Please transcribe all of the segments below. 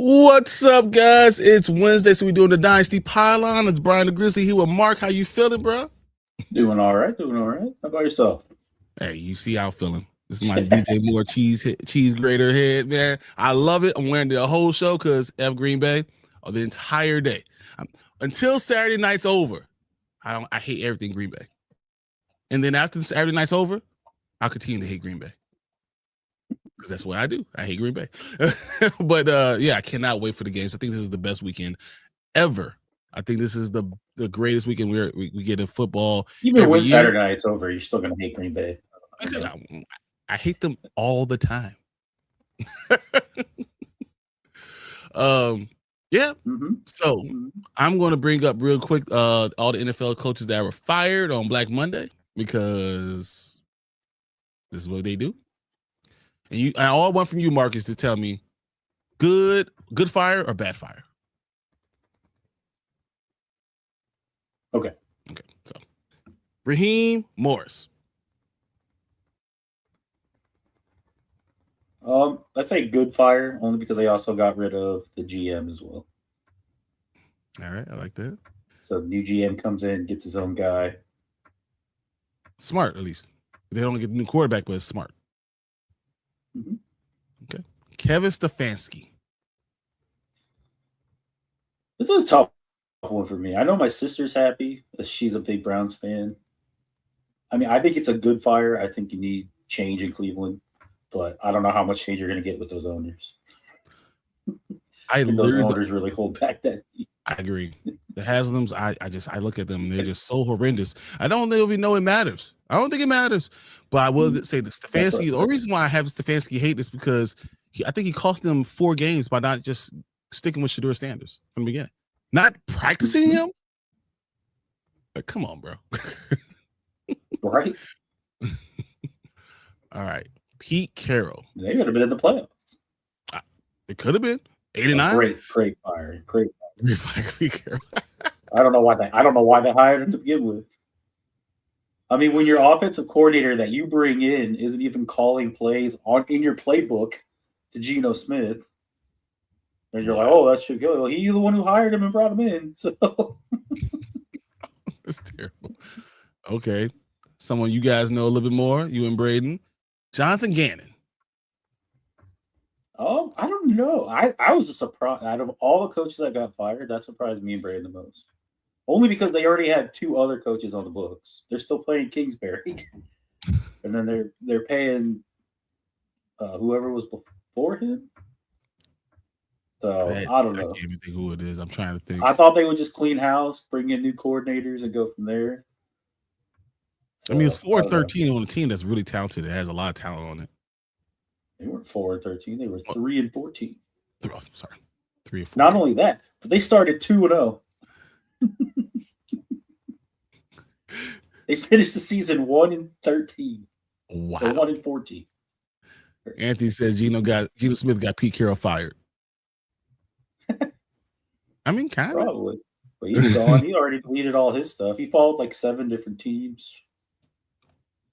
What's up, guys? It's Wednesday, so we're doing the Dynasty Pylon. It's Brian the Grizzly here with Mark. How you feeling, bro? Doing all right. How about yourself? Hey, you see how I'm feeling. This is my DJ Moore cheese grater head, man. I love it. I'm wearing the whole show because F Green Bay the entire day. Until Saturday night's over. I hate everything Green Bay. And then after Saturday night's over, I'll continue to hate Green Bay. Because that's what I do. I hate Green Bay. But yeah, I cannot wait for the games. I think this is the best weekend ever. I think this is the greatest weekend we get in football. Even when Saturday night's over, you're still going to hate Green Bay. I hate them all the time. Yeah. Mm-hmm. So I'm going to bring up real quick all the NFL coaches that were fired on Black Monday because this is what they do. And all I want from you, Mark, is to tell me good fire or bad fire. Okay. So Raheem Morris. I'd say good fire only because they also got rid of the GM as well. All right, I like that. So the new GM comes in, gets his own guy. Smart, at least. They don't get a new quarterback, but it's smart. Mm-hmm. Okay. Kevin Stefanski. This is a tough one for me. I know my sister's happy. She's a big Browns fan. I mean, I think it's a good fire. I think you need change in Cleveland, but I don't know how much change you're going to get with those owners. Those owners really hold back that. I agree. The Haslams, I look at them, they're just so horrendous. I don't even know it matters. I don't think it matters. But I will say the Stefanski, the only reason why I have Stefanski hate is because I think he cost them 4 games by not just sticking with Shedeur Sanders from the beginning. Not practicing him? Like, come on, bro. Right? All right. Pete Carroll. They would have been in the playoffs. It could have been. 89? Great fire. Great fire. Pete Carroll. I don't know why they hired him to begin with. I mean, when your offensive coordinator that you bring in isn't even calling plays in your playbook to Geno Smith, and you're like, oh, that should go. Well, he's the one who hired him and brought him in. So that's terrible. Okay. Someone you guys know a little bit more, you and Braden. Jonathan Gannon. I don't know. I was surprised. Out of all the coaches that got fired, that surprised me and Braden the most. Only because they already had 2 other coaches on the books. They're still paying Kingsbury. And then they're paying whoever was before him. So I don't know. I can't even think who it is. I'm trying to think. I thought they would just clean house, bring in new coordinators, and go from there. So, I mean, it's 4-13 on a team that's really talented. It has a lot of talent on it. They weren't 4-13. They were 3-14. Sorry, 3-14. Not only that, but they started 2-0. They finished the season 1-13. Wow. Or 1-14. Anthony said Geno Smith got Pete Carroll fired. I mean, kind of. Probably. But he's gone. He already deleted all his stuff. He followed like 7 different teams.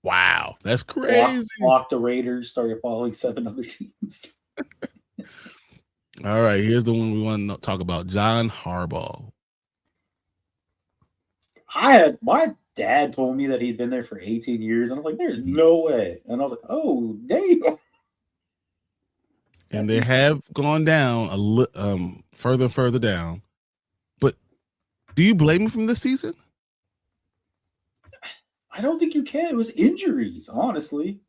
Wow, that's crazy. Blocked the Raiders, started following 7 other teams. All right, here's the one we want to talk about. John Harbaugh. My dad told me that he'd been there for 18 years, and I was like, there's no way. And I was like, oh, damn. And they have gone down further and further down. But do you blame him from this season? I don't think you can. It was injuries, honestly.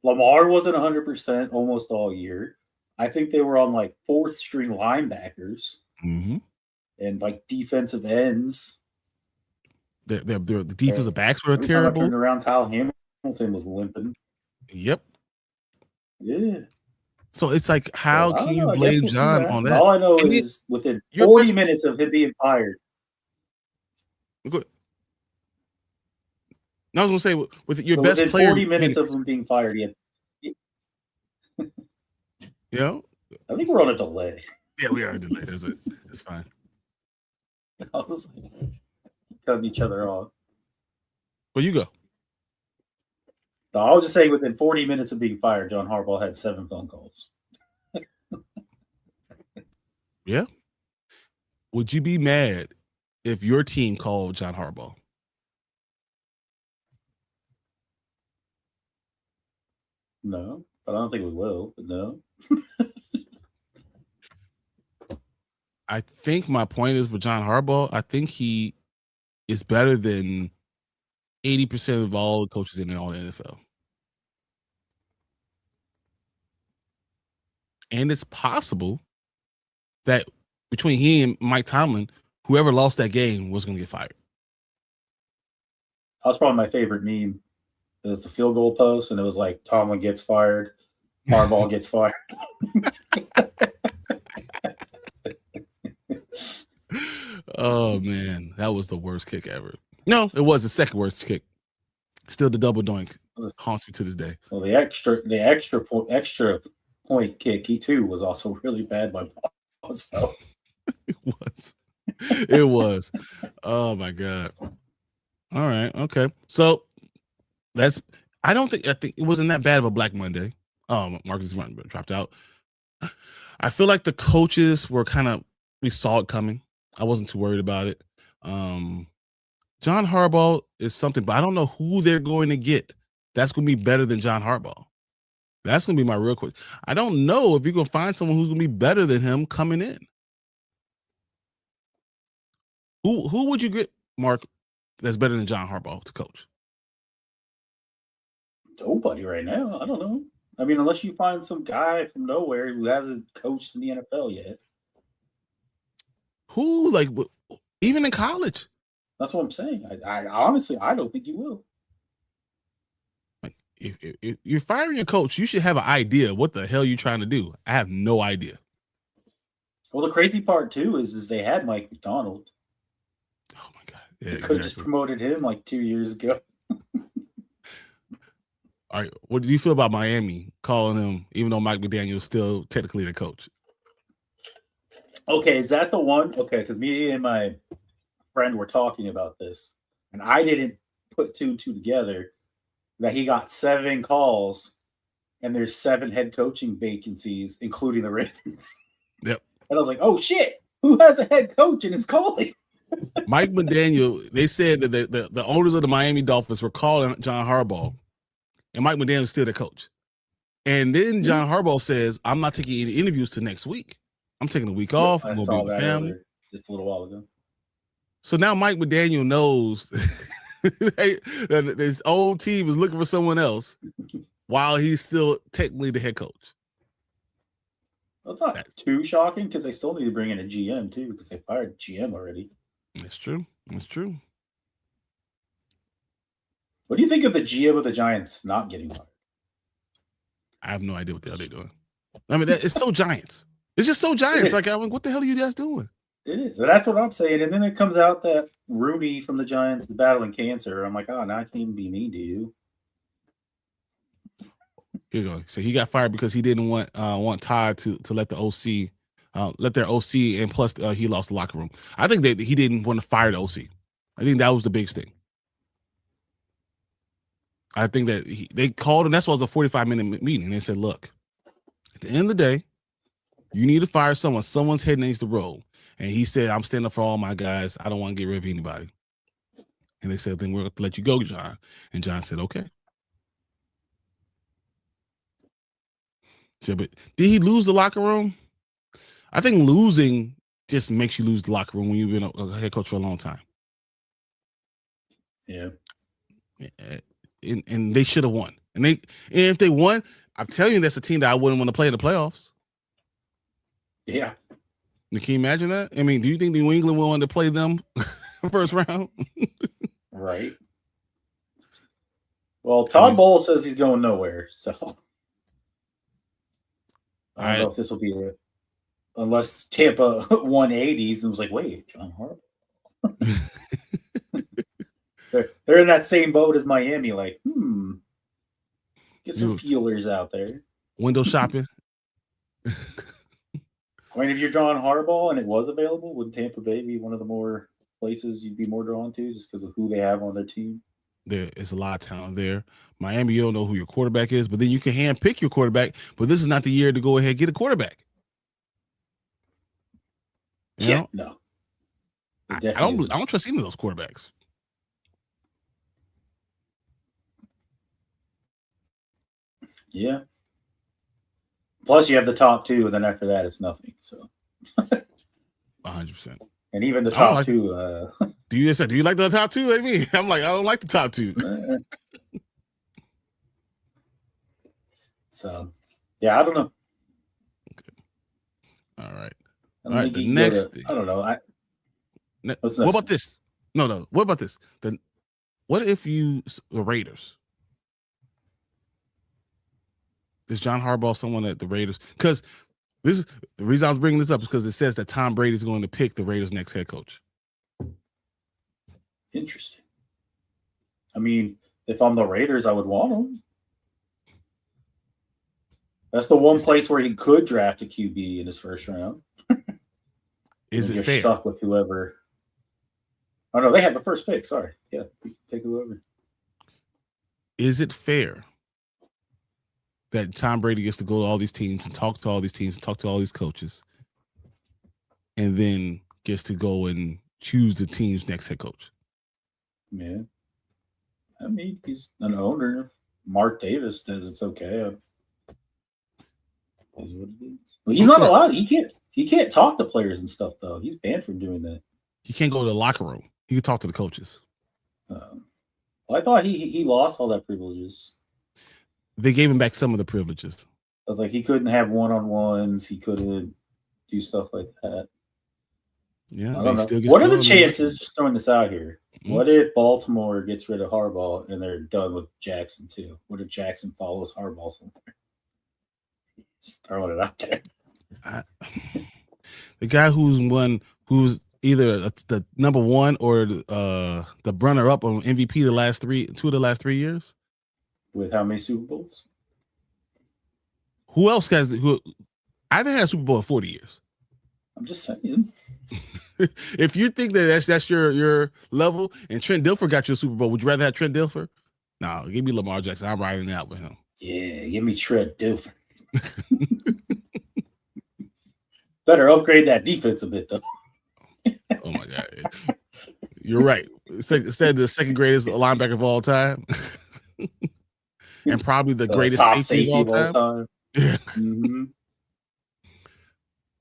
Lamar wasn't 100% almost all year. I think they were on like 4th string linebackers and like defensive ends. The defensive backs were terrible. Turned around, Kyle Hamilton was limping. Yep. Yeah. So it's like, how can you blame John on that? All I know is within 40 minutes of him being fired. Good. I was going to say, with your best player. 40 minutes of him being fired, Yeah. I think we're on a delay. Yeah, we are on a delay. That's it. It's fine. I was cutting each other off. Well, you go. No, I was just saying within 40 minutes of being fired, John Harbaugh had 7 phone calls. Yeah. Would you be mad if your team called John Harbaugh? No, but I don't think we will. But no. I think my point is for John Harbaugh, I think he is better than 80% of all the coaches in all the NFL. And it's possible that between he and Mike Tomlin, whoever lost that game was going to get fired. That's probably my favorite meme. It was the field goal post, and it was like Tomlin gets fired, Harbaugh gets fired. Oh man, that was the worst kick ever. No, it was the second worst kick. Still the double doink haunts me to this day. Well, the extra point kick, he too was also really bad by Paul as well. It was. Oh my god. All right. Okay. So I think it wasn't that bad of a Black Monday. Marcus dropped out. I feel like the coaches were we saw it coming. I wasn't too worried about it. John Harbaugh is something, but I don't know who they're going to get. That's going to be better than John Harbaugh. That's going to be my real question. I don't know if you're going to find someone who's going to be better than him coming in. Who would you get, Mark, that's better than John Harbaugh to coach? Nobody right now. I don't know. I mean, unless you find some guy from nowhere who hasn't coached in the NFL yet. Who, like, even in college? That's what I'm saying. I honestly, I don't think you will. Like, if you're firing your coach, you should have an idea what the hell you're trying to do. I have no idea. Well, the crazy part too is they had Mike McDonald. Oh my god! Yeah, the coach just promoted him like 2 years ago. All right, what do you feel about Miami calling him, even though Mike McDaniel is still technically the coach? Okay, is that the one? Okay, because me and my friend were talking about this, and I didn't put two and two together that he got 7 calls, and there's 7 head coaching vacancies, including the Ravens. Yep. And I was like, oh shit, who has a head coach and is calling? Mike McDaniel, they said that the owners of the Miami Dolphins were calling John Harbaugh, and Mike McDaniel is still the coach. And then John Harbaugh says, I'm not taking any interviews till next week. I'm taking a week off. I'm going to be with the family. Just a little while ago. So now Mike McDaniel knows that his own team is looking for someone else while he's still technically the head coach. That's not too shocking because they still need to bring in a GM too because they fired GM already. That's true. That's true. What do you think of the GM of the Giants not getting fired? I have no idea what the hell they're doing. I mean, it's so Giants. It's just so Giants. Like, what the hell are you guys doing? It is. That's what I'm saying. And then it comes out that Rooney from the Giants is battling cancer. I'm like, oh, now I can't even be mean to you. Here you go. So he got fired because he didn't want Todd to let the OC let their OC, and plus he lost the locker room. I think that he didn't want to fire the OC. I think that was the biggest thing. I think that they called him. That's why it was a 45-minute meeting. They said, look, at the end of the day, you need to fire someone. Someone's head needs to roll. And he said, I'm standing up for all my guys. I don't want to get rid of anybody. And they said, then we're going to let you go, John. And John said, okay. So, but did he lose the locker room? I think losing just makes you lose the locker room when you've been a head coach for a long time. Yeah. And they should have won. And if they won, I'm telling you, that's a team that I wouldn't want to play in the playoffs. Yeah. Can you imagine that? I mean, do you think New England will want to play them first round? Right. Well, Todd Bowles says he's going nowhere, so I don't know if this will be unless Tampa 180s and was like, wait, John Harbaugh. They're in that same boat as Miami, like, get some feelers out there. Window shopping. I mean, if you're John Harbaugh and it was available, would Tampa Bay be one of the more places you'd be more drawn to just because of who they have on their team? There is a lot of talent there. Miami, you don't know who your quarterback is, but then you can hand pick your quarterback. But this is not the year to go ahead and get a quarterback. No. I don't trust any of those quarterbacks. Yeah. Plus, you have the top two, and then after that, it's nothing. So, 100%. And even the top two. Do you like the top two? Like me, I'm like, I don't like the top two. So, yeah, I don't know. Okay. All right. All right. The next thing. I don't know. What about this? No. What about this? What if the Raiders? Is John Harbaugh someone that the Raiders? Because this is the reason I was bringing this up is because it says that Tom Brady is going to pick the Raiders' next head coach. Interesting. I mean, if I'm the Raiders, I would want him. That's the one place where he could draft a QB in his first round. Is it fair? You're stuck with whoever. Oh no, they have the first pick. Sorry, yeah, pick whoever. Is it fair that Tom Brady gets to go to all these teams and talk to all these teams and talk to all these coaches, and then gets to go and choose the team's next head coach? Yeah, I mean, he's an owner. Mark Davis says it's okay. Is what it is. But he's not allowed. He can't talk to players and stuff though. He's banned from doing that. He can't go to the locker room. He can talk to the coaches. Well, I thought he lost all that privileges. They gave him back some of the privileges. I was like, he couldn't have one-on-ones. He couldn't do stuff like that. Yeah. I don't know. What are the chances, just throwing this out here, what if Baltimore gets rid of Harbaugh and they're done with Jackson too? What if Jackson follows Harbaugh somewhere? Just throwing it out there. The guy who's either the number one or the runner-up on MVP two of the last 3 years. With how many Super Bowls? Who else has I haven't had a Super Bowl in 40 years. I'm just saying. If you think that's your level and Trent Dilfer got you a Super Bowl, would you rather have Trent Dilfer? No, give me Lamar Jackson. I'm riding out with him. Yeah, give me Trent Dilfer. Better upgrade that defense a bit, though. Oh my God. You're right. Said the second greatest linebacker of all time. And probably the greatest safety of all time. Yeah. Mm-hmm.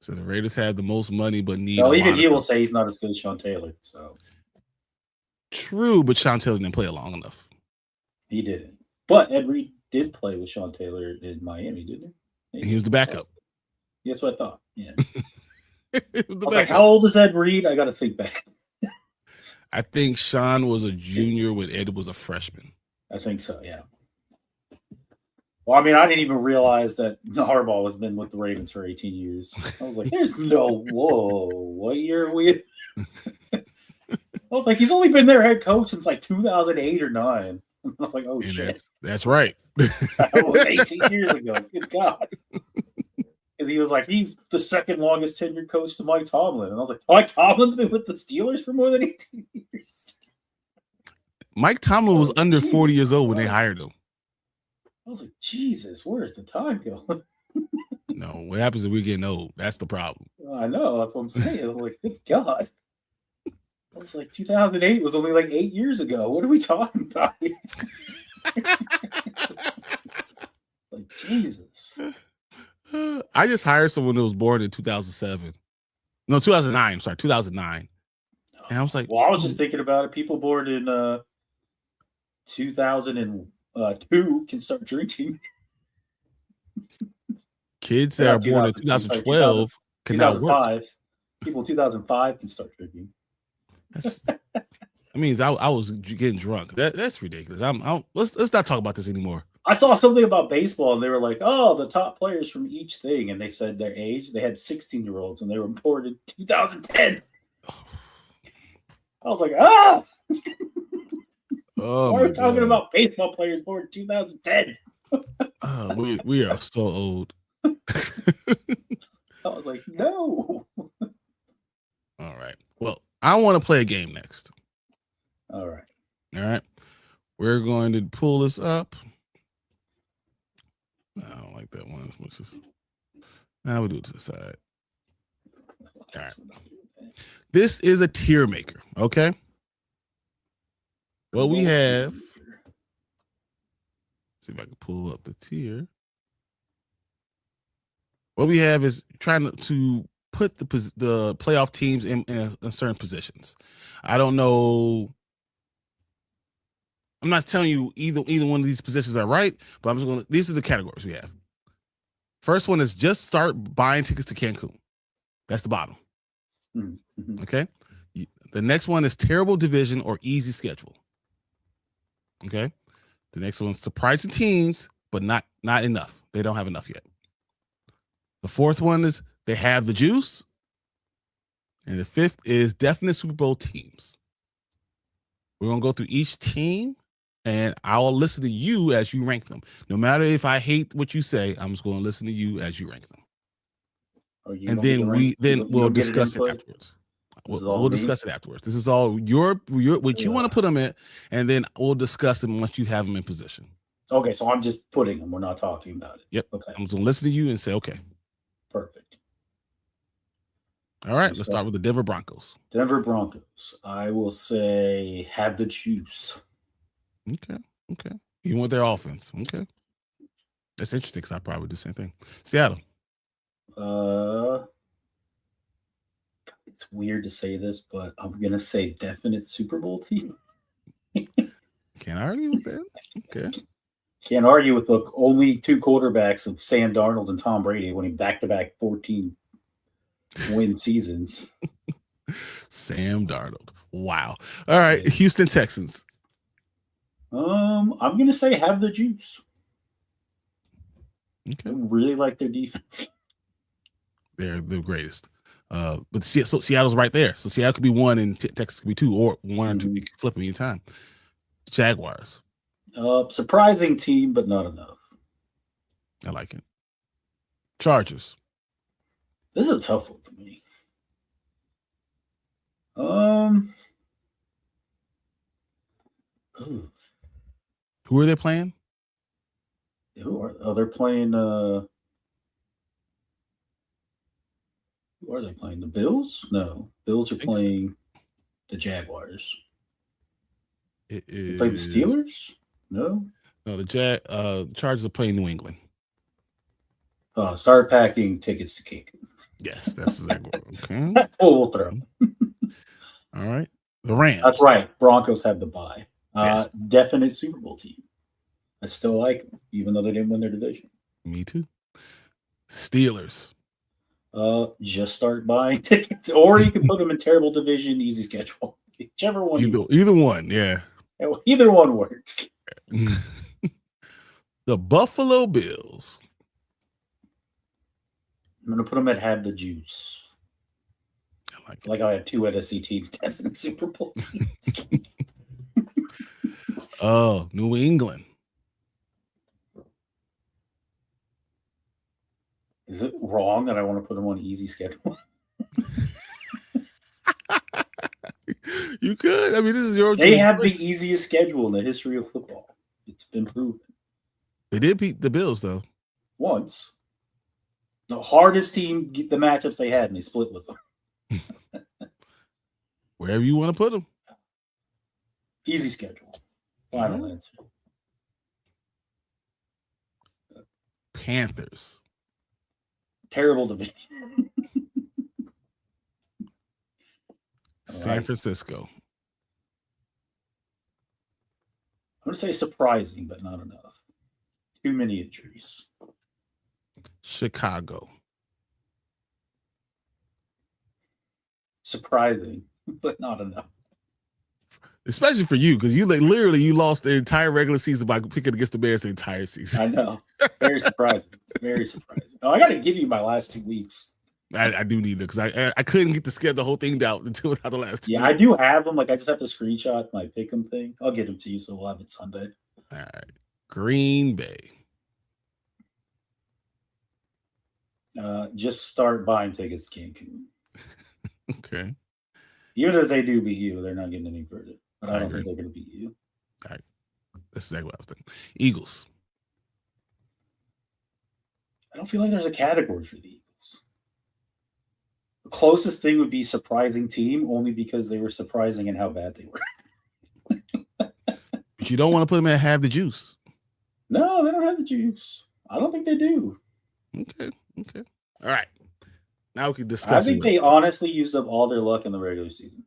So the Raiders have the most money, but need. Well, even he will say he's not as good as Sean Taylor. So true, but Sean Taylor didn't play long enough. He didn't. But Ed Reed did play with Sean Taylor in Miami, didn't he? And he was the backup. That's what I thought. Yeah. I was like, how old is Ed Reed? I got to think back. I think Sean was a junior when Ed was a freshman. I think so, yeah. Well, I mean, I didn't even realize that Harbaugh has been with the Ravens for 18 years. I was like, what year are we? I was like, he's only been their head coach since like 2008 or 9. I was like, oh, shit. That's right. That was 18 years ago. Good God. Because he was like, he's the second longest tenured coach to Mike Tomlin. And I was like, Mike Tomlin's been with the Steelers for more than 18 years. Mike Tomlin was under 40 years old when they hired him. I was like, Jesus, where's the time going? No, what happens if we get old? That's the problem. I know. That's what I'm saying. I'm like, good God. I was like, 2008 was only like 8 years ago. What are we talking about here? Like, Jesus. I just hired someone that was born in 2007. No, 2009. I'm sorry, 2009. And I was like, well, I was just thinking about it. People born in 2002 can start drinking. Kids that are born in 2012 cannot work. People in 2005 can start drinking. That means I was getting drunk. That's ridiculous. Let's not talk about this anymore. I saw something about baseball, and they were like, "Oh, the top players from each thing," and they said their age. They had 16-year-olds, and they were born in 2010. I was like, "Ah!" Oh, why are we talking about baseball players born in 2010? We are so old. I was like, no. All right. Well, I want to play a game next. All right. We're going to pull this up. I don't like that one as much as. Now we'll do it to the side. All right. This is a tier maker, okay? What we have, see if I can pull up the tier. What we have is trying to put the playoff teams in certain positions. I don't know. I'm not telling you either one of these positions are right, but I'm just going to, these are the categories we have. First one is just start buying tickets to Cancun. That's the bottom. Mm-hmm. Okay. The next one is terrible division or easy schedule. Okay. The next one's surprising teams, but not enough. They don't have enough yet. The fourth one is they have the juice. And the fifth is definite Super Bowl teams. We're going to go through each team, and I'll listen to you as you rank them. No matter if I hate what you say, I'm just going to listen to you as you rank them. And then we'll discuss it afterwards. We'll discuss it afterwards. This is all your what you want to put them in, and then we'll discuss them once you have them in position. Okay, so I'm just putting them. We're not talking about it. Yep. Okay. I'm just going to listen to you and say, okay. Perfect. All right, let's start with the Denver Broncos. Denver Broncos. I will say have the juice. Okay. Even with their offense. Okay. That's interesting because I probably do the same thing. Seattle. It's weird to say this, but I'm gonna say definite Super Bowl team. Can't argue with that. Okay. Can't argue with the only two quarterbacks of Sam Darnold and Tom Brady winning back-to-back 14 win seasons. Sam Darnold. Wow. All right. Houston Texans. I'm gonna say have the juice. Okay. I really like their defense. They're the greatest. But so Seattle's right there. So Seattle could be one and Texas could be two, or one or two. You can flip them anytime. Jaguars. Surprising team, but not enough. I like it. Chargers. This is a tough one for me. Who are they playing? They're playing who are they playing? The Bills? No. Bills are playing the Jaguars. They play the Steelers? No. No, the Chargers are playing New England. Start packing tickets to Cancun. Yes, that's exactly what. Okay. That's what we'll throw. All right. The Rams. That's right. Broncos have the bye. Yes. Definite Super Bowl team. I still like them, even though they didn't win their division. Me too. Steelers. Just start buying tickets, or you can put them in terrible division, easy schedule. Whichever one. Either one, yeah. Either one works. The Buffalo Bills. I'm gonna put them at have the juice. Like I have two NFC teams, definite Super Bowl teams. Oh, New England. Is it wrong that I want to put them on easy schedule? You could. I mean, this is your. They have the easiest schedule in the history of football. It's been proven. They did beat the Bills though. Once. The hardest team get the matchups they had, and they split with them. Wherever you want to put them. Easy schedule. Final answer. Panthers. Terrible division. San Francisco. I'm going to say surprising, but not enough. Too many injuries. Chicago. Surprising, but not enough. Especially for you, because you you lost the entire regular season by picking against the Bears the entire season. I know. Very surprising. Very surprising. Oh, I got to give you my last 2 weeks. I do need it because I couldn't get the whole thing down until without the last 2 weeks. I do have them. Like I just have to screenshot my pick 'em thing. I'll get them to you, so we'll have it Sunday. All right. Green Bay. Just start buying tickets to Cancun. Okay. Even if they do beat you, they're not getting any further. But I don't agree. think they're going to beat you. All right. That's exactly what I was thinking. Eagles. I don't feel like there's a category for the Eagles. closest thing would be surprising team, only because they were surprising in how bad they were. But you don't want to put them at have the juice. No, they don't have the juice. I don't think they do. Okay. All right. Now we can discuss. I think they honestly used up all their luck in the regular season.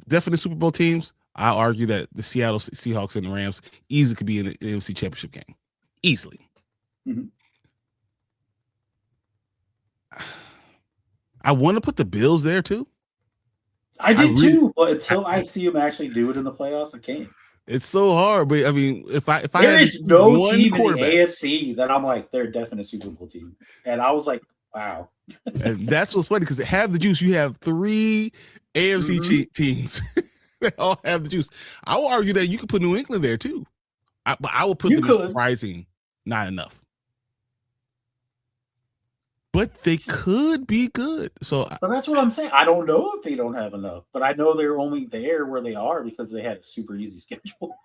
Definitely Super Bowl teams. I'll argue that the Seattle Seahawks and the Rams easily could be in the NFC Championship game. Easily. Mm-hmm. I want to put the Bills there too. I did too, but until I see them actually do it in the playoffs, I can't. It's so hard, but I mean, if I there is no team in the AFC that I'm like, they're a definite Super Bowl team, and I was like, wow. And that's what's funny because have the juice. You have 3 AFC teams that all have the juice. I will argue that you could put New England there too, but I will put them surprising, not enough. But they could be good. But that's what I'm saying. I don't know if they don't have enough, but I know they're only there where they are because they had a super easy schedule.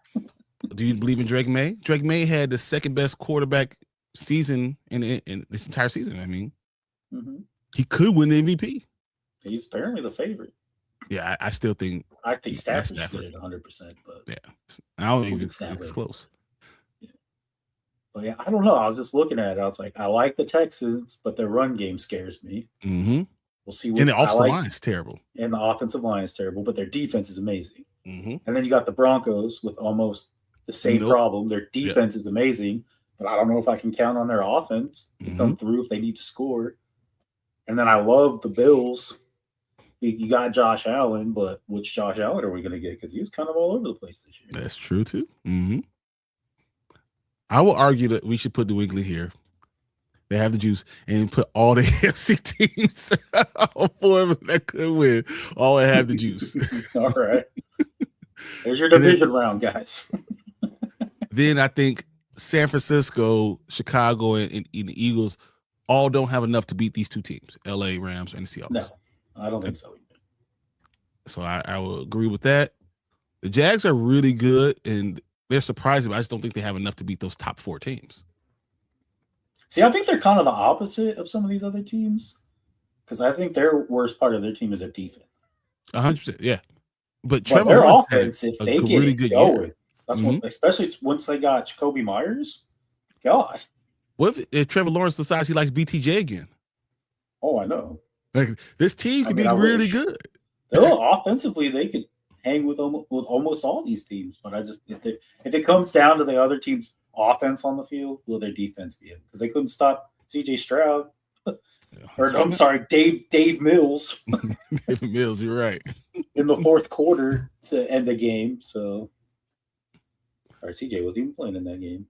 Do you believe in Drake May? Drake May had the second best quarterback season in this entire season. I mean, he could win the MVP. He's apparently the favorite. Yeah, I still think. I think Stafford did it 100%. But yeah, I don't even think it's close. But yeah, I don't know. I was just looking at it. I was like, I like the Texans, but their run game scares me. Mm-hmm. We'll see. And the offensive line is terrible. And the offensive line is terrible, but their defense is amazing. Mm-hmm. And then you got the Broncos with almost the same problem. Their defense is amazing, but I don't know if I can count on their offense to come through if they need to score. And then I love the Bills. You got Josh Allen, but which Josh Allen are we going to get? Because he was kind of all over the place this year. That's true, too. Mm-hmm. I will argue that we should put New England here. They have the juice and put all the AFC teams for them that could win. All they have the juice. All right. There's your division round, guys. Then I think San Francisco, Chicago, and the Eagles all don't have enough to beat these 2 teams, LA Rams and the Seahawks. No, I don't think so. So I will agree with that. The Jags are really good, and they're surprising, but I just don't think they have enough to beat those top 4 teams. See, I think they're kind of the opposite of some of these other teams because I think their worst part of their team is their defense. 100%, yeah. But Trevor their offense, if they get really good going, that's what, especially once they got Jacoby Myers. God, what if Trevor Lawrence decides he likes BTJ again? Oh, I know. Like this team could be really good. Offensively, they could hang with almost all these teams, but I just if it comes down to the other team's offense on the field, will their defense be in? Because they couldn't stop CJ Stroud. Or I'm sorry, Dave Mills. Dave Mills, you're right. In the fourth quarter to end the game. So, or CJ wasn't even playing in that game.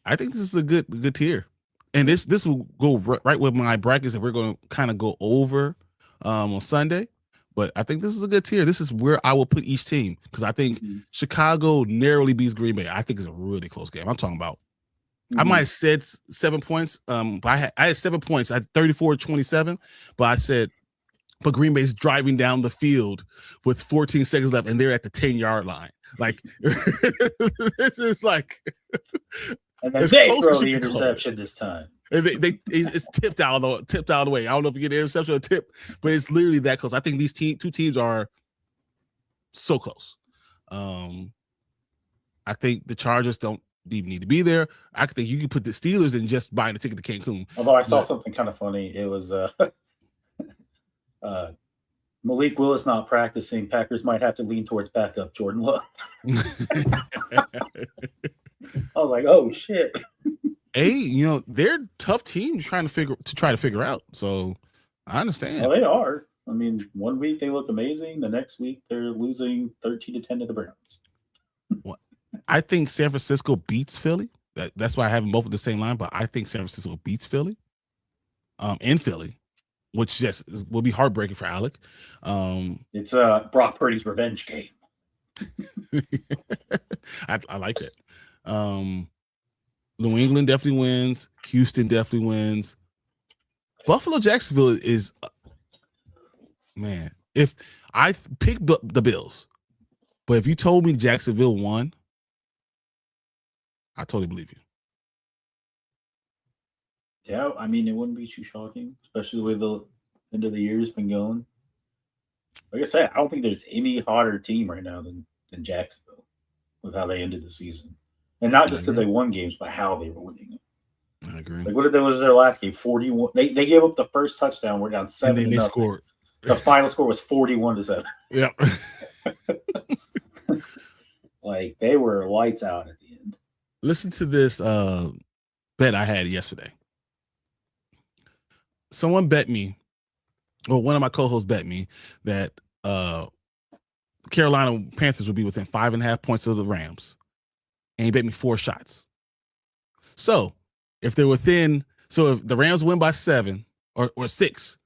I think this is a good tier, and this will go right with my brackets that we're going to kind of go over on Sunday. But I think this is a good tier. This is where I will put each team because I think Chicago narrowly beats Green Bay. I think it's a really close game. I'm talking about. I might have said 7 points. But I had 7 points. I had 34-27. But I said, but Green Bay's driving down the field with 14 seconds left, and they're at the 10-yard line. Like this is like. And then they throw the interception this time. And it's tipped out of the way. I don't know if you get the interception or tip, but it's literally that close. I think these 2 teams are so close. I think the Chargers don't even need to be there. I think you can put the Steelers in just buying a ticket to Cancun. Although I saw something kind of funny. It was Malik Willis not practicing. Packers might have to lean towards backup Jordan Love. I was like, oh shit. Hey, they're a tough team trying to figure out. So I understand. Well, they are. I mean, 1 week they look amazing. The next week they're losing 13-10 to the Browns. Well, I think San Francisco beats Philly. That's why I have them both at the same line. But I think San Francisco beats Philly, in Philly, which just will be heartbreaking for Alec. It's Brock Purdy's revenge game. I like that. New England definitely wins. Houston definitely wins. Buffalo, Jacksonville is, man. If I picked the Bills, but if you told me Jacksonville won, I totally believe you. Yeah, I mean, it wouldn't be too shocking, especially the way the end of the year's been going. Like I said, I don't think there's any hotter team right now than Jacksonville with how they ended the season, and not I just because agree. they won games, but how they were winning it. I agree. Like what was their last game? 41. They gave up the first touchdown. We're down And 7 then to they nothing. scored. The final score was 41-7. Yeah. Like they were lights out at the end. Listen to this bet I had yesterday. Someone bet me, or one of my co-hosts bet me that Carolina Panthers would be within 5.5 points of the Rams. And he bet me 4 shots. So if they're within, so if the Rams win by 7 or 6,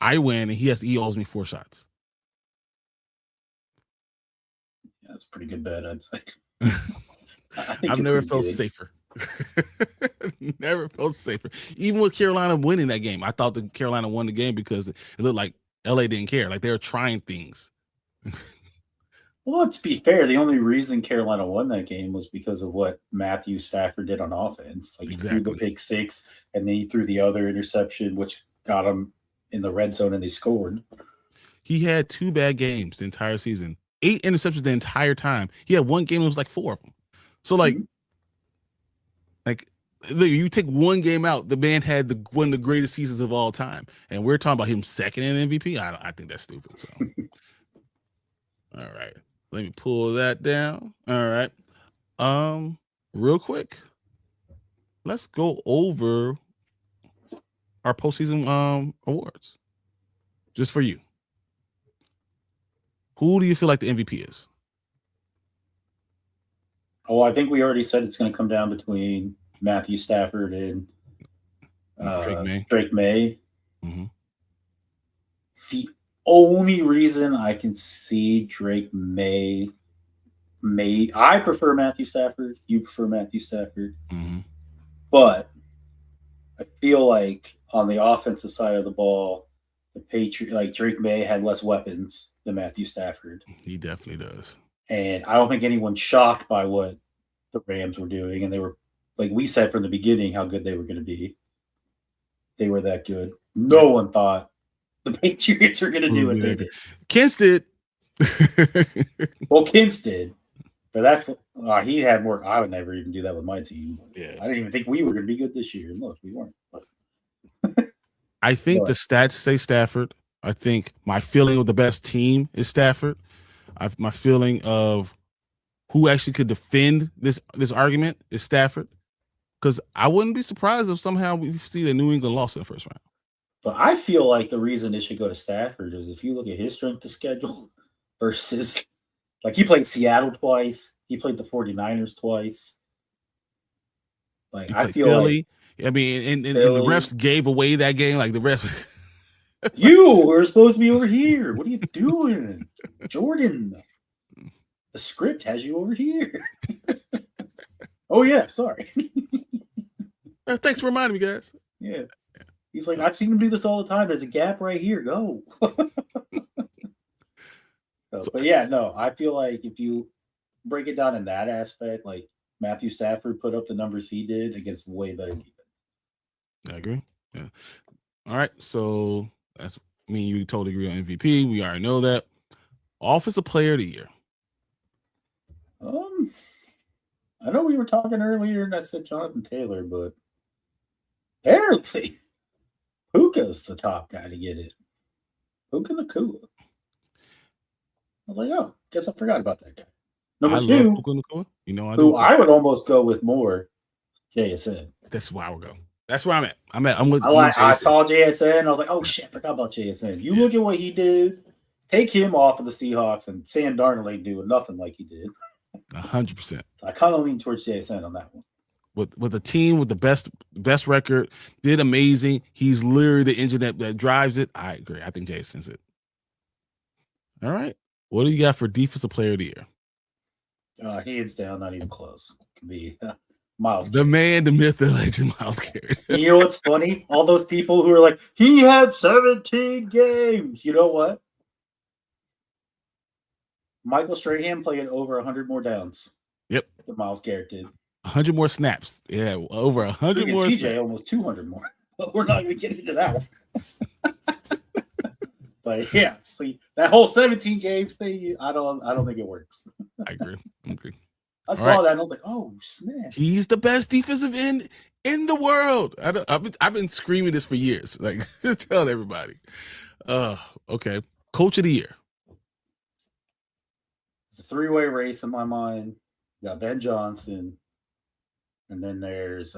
I win and he owes me 4 shots. Yeah, that's a pretty good bet, I'd say. I've never felt safer. Never felt safer. Even with Carolina winning that game, I thought that Carolina won the game because it looked like LA didn't care. Like they were trying things. Well, let's be fair. The only reason Carolina won that game was because of what Matthew Stafford did on offense. Like he threw the pick 6, and then he threw the other interception, which got him in the red zone, and they scored. He had 2 bad games the entire season. 8 interceptions the entire time. He had one game, it was like 4 of them. So like you take one game out, the man had one of the greatest seasons of all time, and we're talking about him second in MVP. I think that's stupid. So, all right, let me pull that down. All right, real quick, let's go over our postseason awards, just for you. Who do you feel like the MVP is? Oh, I think we already said it's going to come down between Matthew Stafford and Drake May. Mm-hmm. The only reason I can see Drake May, I prefer Matthew Stafford. You prefer Matthew Stafford. Mm-hmm. But I feel like on the offensive side of the ball, Drake May had less weapons than Matthew Stafford. He definitely does. And I don't think anyone's shocked by what the Rams were doing. And they were, like we said from the beginning, how good they were going to be. They were that good. No one thought the Patriots were going to do what they did. Kentz did. Well, Kentz did. But that's he had more. I would never even do that with my team. Yeah. I didn't even think we were going to be good this year. Look, we weren't. I think the stats say Stafford. I think my feeling of the best team is Stafford. My feeling of who actually could defend this argument is Stafford. Because I wouldn't be surprised if somehow we see the New England lost in the first round. But I feel like the reason it should go to Stafford is if you look at his strength of schedule versus, like, he played Seattle twice. He played the 49ers twice. Like, I feel Philly. Like, I mean, and the refs gave away that game. Like, the refs. You were supposed to be over here. What are you doing? Jordan, the script has you over here. Oh, yeah, sorry. Thanks for reminding me, guys. Yeah. He's like, I've seen him do this all the time. There's a gap right here. Go. But yeah, no, I feel like if you break it down in that aspect, like Matthew Stafford put up the numbers he did against way better defense. I agree. Yeah. All right. So that's me and you totally agree on MVP. We already know that. Offensive Player of the Year. I know we were talking earlier and I said Jonathan Taylor, but apparently Puka's the top guy to get it. Puka Nacua. I was like, oh, guess I forgot about that guy. Number 2, love Puka Nacua. You know, I would almost go with more JSN. That's where I would go. That's where I'm at. I saw JSN. I was like, oh shit, I forgot about JSN. You look at what he did. Take him off of the Seahawks, and Sam Darnold ain't doing nothing like he did. 100%. So I kind of lean towards JSN on that one. With a team with the best record, did amazing. He's literally the engine that drives it. I agree. I think JSN's it. All right. What do you got for Defensive Player of the Year? Hands down, not even close. It could be Myles Garrett. The man, the myth, the legend, Myles Garrett. You know what's funny? All those people who are like, he had 17 games. You know what? Michael Strahan played over 100 more downs. Yep. Than Myles Garrett did. 100 more snaps. Yeah, over 100 more TJ snaps. almost 200 more. But we're not going to get into that one. But yeah, see that whole 17 games thing. I don't think it works. I agree. I saw that and I was like, oh snap! He's the best defensive end in the world. I've been screaming this for years. Like telling everybody. Okay. Coach of the year. It's a 3-way race in my mind. You got Ben Johnson, and then there's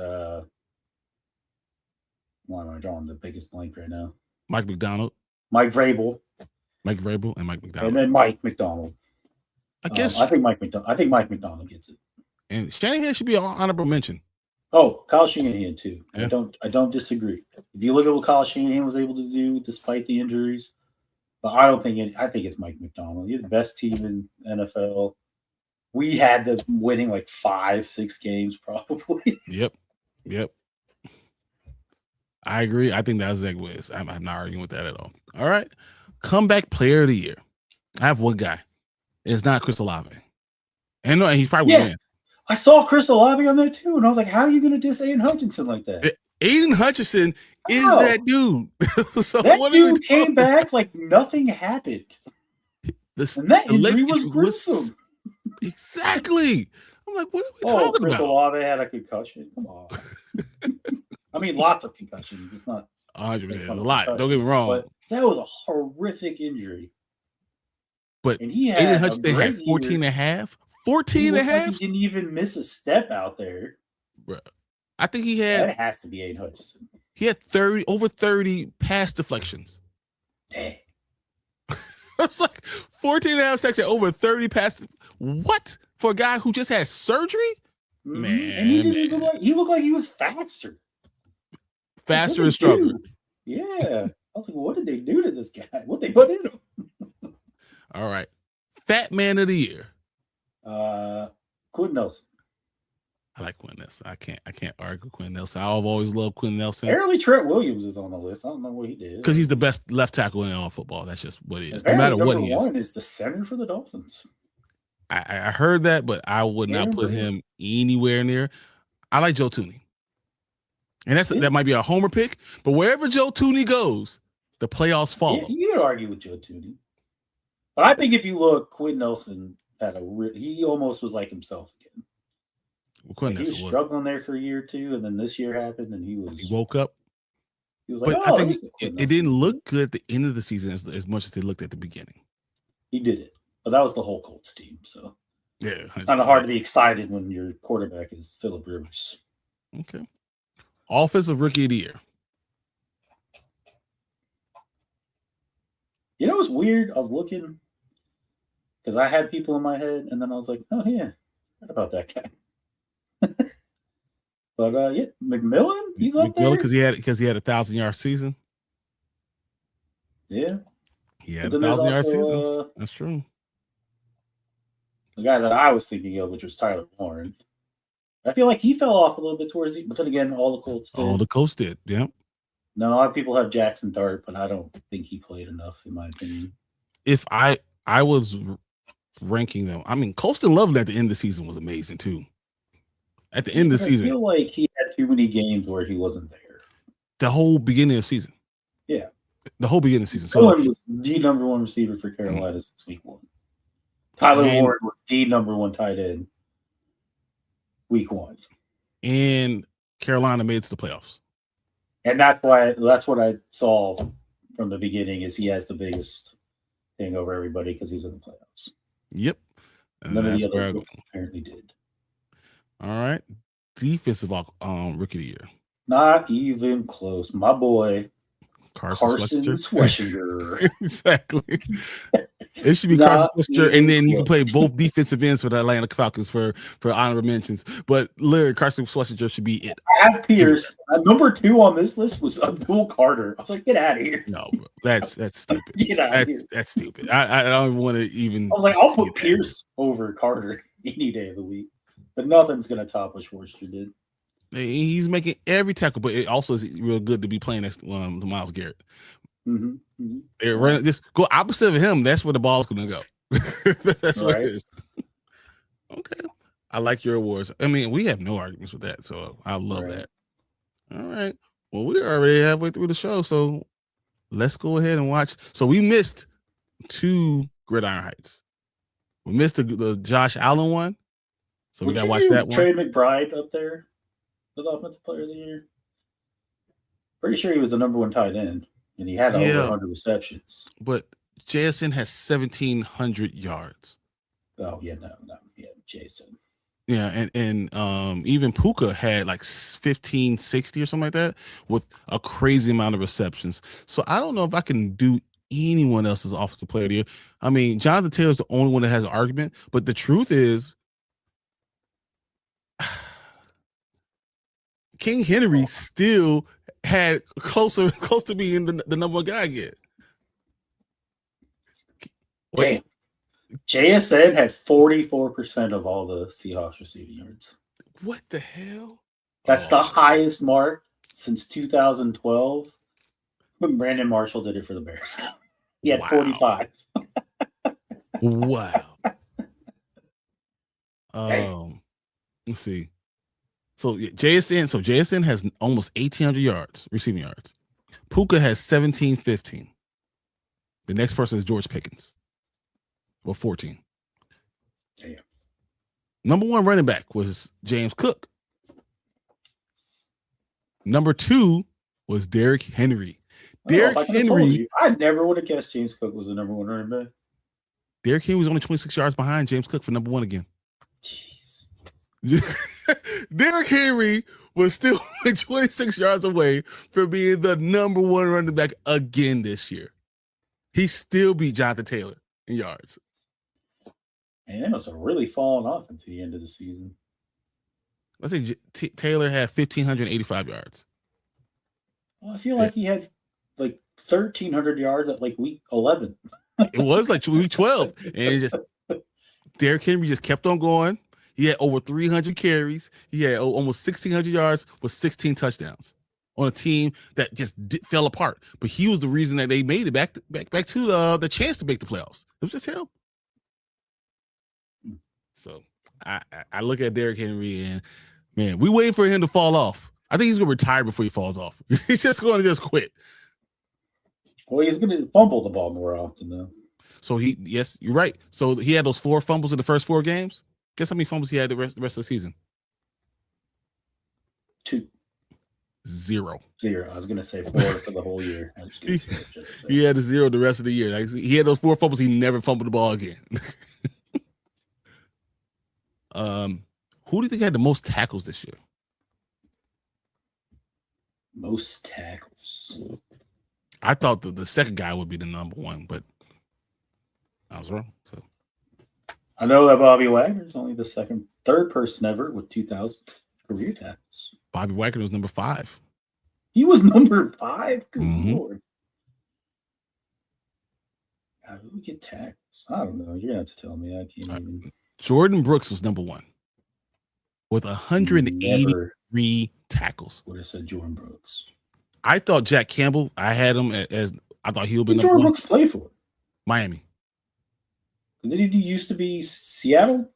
why am I drawing the biggest blank right now? Mike McDonald. Mike Vrabel. Mike Vrabel and Mike McDonald. And then Mike McDonald. I guess I think Mike McDonald gets it. And Shanahan should be an honorable mention. Oh, Kyle Shanahan too. Yeah. I don't disagree. If you look at what Kyle Shanahan was able to do despite the injuries, but I think it's Mike McDonald. You're the best team in NFL. We had them winning like 5-6 games probably. Yep. I agree. I think that's Zach Wiz. I'm not arguing with that at all. All right. Comeback player of the year. I have one guy. It's not Chris Olave. And no, he's probably win. I saw Chris Olave on there too, and I was like, how are you going to diss Aiden Hutchinson like that? Aiden Hutchinson is that dude. So that dude came back like nothing happened. And that injury was gruesome. Exactly. I'm like, what are we talking Chris about? Olave had a concussion. Come on. I mean, lots of concussions. It's not 100%. A lot. Don't get me wrong. But that was a horrific injury. But and he Aiden Hutchinson had 14 and a half. 14 and a half? He didn't even miss a step out there. Bro. I think he had. That has to be Aiden Hutchinson. He had over 30 pass deflections. Dang. It's like 14 and a half sacks and over 30 pass. What? For a guy who just had surgery? Mm-hmm. Man. And he looked like he was faster. Faster and stronger. Yeah. I was like, what did they do to this guy? What they put in him? All right. Fat man of the year. Quentin Nelson. I like Quentin Nelson. I can't argue Quentin Nelson. I've always loved Quentin Nelson. Apparently Trent Williams is on the list. I don't know what he did. Because he's the best left tackle in all football. That's just what it is. No matter what he is. Number one is the center for the Dolphins. I heard that, but I would not put him anywhere near. I like Joe Tooney. And that might be a homer pick, but wherever Joe Tooney goes, the playoffs follow. Yeah, you can argue with Joe Tooney. But I think if you look, Quentin Nelson had he almost was like himself again. Well, he was struggling there for a year or two, and then this year happened, and he woke up. He was like, but I think it didn't look good at the end of the season as much as it looked at the beginning. He did it, but that was the whole Colts team. So yeah, kind of hard to be excited when your quarterback is Phillip Rivers. Okay, offensive rookie of the year. You know what's weird? I was looking because I had people in my head, and then I was like, oh yeah, what about that guy? But yeah, McMillan, he's up there because he had a 1,000-yard season. Yeah, he had a 1,000-yard season. That's true. The guy that I was thinking of, which was Tyler Warren, I feel like he fell off a little bit towards the. But then again, all the Colts did. All the Colts did. Yeah. Now, a lot of people have Jackson Dart, but I don't think he played enough, in my opinion. If I was ranking them, I mean, Colston Loveland at the end of the season was amazing too. At the end of the season, I feel like he had too many games where he wasn't there. The whole beginning of the season. Yeah. The whole beginning of the season. So was the number one receiver for Carolina since week one. Tyler Ward was the number one tight end week one. And Carolina made it to the playoffs. And that's what I saw from the beginning is he has the biggest thing over everybody because he's in the playoffs. Yep. And none of the other folks apparently did. All right. Defensive rookie of the year. Not even close. My boy, Carson Schweschinger. Exactly. It should be Carson Schweschinger, and then you can play both defensive ends for the Atlanta Falcons for honorable mentions. But literally, Carson Schweschinger should be it. I have Pierce. Number 2 on this list was Abdul Carter. I was like, get out of here. No, bro. That's stupid. Get out of here. That's stupid. I don't even want to even. I was like, I'll put Pierce over Carter any day of the week. But nothing's going to top what Schwarzer did. He's making every tackle, but it also is real good to be playing next to Myles Garrett. Mm-hmm. Mm-hmm. Just go opposite of him. That's where the ball's going to go. That's what it is. Okay. I like your awards. I mean, we have no arguments with that, so I love that. All right. Well, we're already halfway through the show, so let's go ahead and watch. So we missed 2 Gridiron Heights. We missed the Josh Allen one, so we got to watch that one. Trey McBride up there, the offensive player of the year. Pretty sure he was the number 1 tight end, and he had over 100 receptions. But JSN has 1,700 yards. Oh yeah, no, yeah, Jason. Yeah, and even Puka had like 1,560 or something like that with a crazy amount of receptions. So I don't know if I can do anyone else's offensive player of the year. I mean, Jonathan Taylor's the only one that has an argument, but the truth is, King Henry still had close to being the number 1 guy again. Wait. JSN had 44% of all the Seahawks receiving yards. What the hell? That's the highest mark since 2012 when Brandon Marshall did it for the Bears. He had 45. Wow. Let's see. So JSN has almost 1,800 yards, receiving yards. Puka has 1,715. The next person is George Pickens. Well, 14. Damn. Number 1 running back was James Cook. Number 2 was Derrick Henry. Derrick Henry. I never would have guessed James Cook was the number 1 running back. Derrick Henry was only 26 yards behind James Cook for number 1 again. Jeez. Derrick Henry was still 26 yards away from being the number 1 running back again this year. He still beat Jonathan Taylor in yards. And it must have really fallen off into the end of the season. I think Taylor had 1,585 yards. Well, I feel like he had like 1,300 yards at like week 11. It was like week 12. And Derrick Henry just kept on going. He had over 300 carries. He had almost 1,600 yards with 16 touchdowns on a team that just fell apart. But he was the reason that they made it back to the chance to make the playoffs. It was just him. So I look at Derrick Henry and, man, we waiting for him to fall off. I think he's going to retire before he falls off. He's just going to just quit. Well, he's going to fumble the ball more often, though. So yes, you're right. So he had those 4 fumbles in the first 4 games. Guess how many fumbles he had the rest of the season? 2. 0. I was going to say 4 for the whole year. He had a 0 the rest of the year. Like, he had those 4 fumbles. He never fumbled the ball again. Who do you think had the most tackles this year? Most tackles. I thought the second guy would be the number 1, but I was wrong. So I know that Bobby Wagner is only the third person ever with 2,000 career tackles. Bobby Wagner was number 5. He was number 5? Good Lord. How do we get tackles? I don't know. You're going to have to tell me. I can't even. Jordan Brooks was number 1 with 183 tackles. Would have said Jordan Brooks. I thought Jack Campbell, I had him as I thought he would be number Jordan 1. Brooks play for? Miami. Did he used to be Seattle?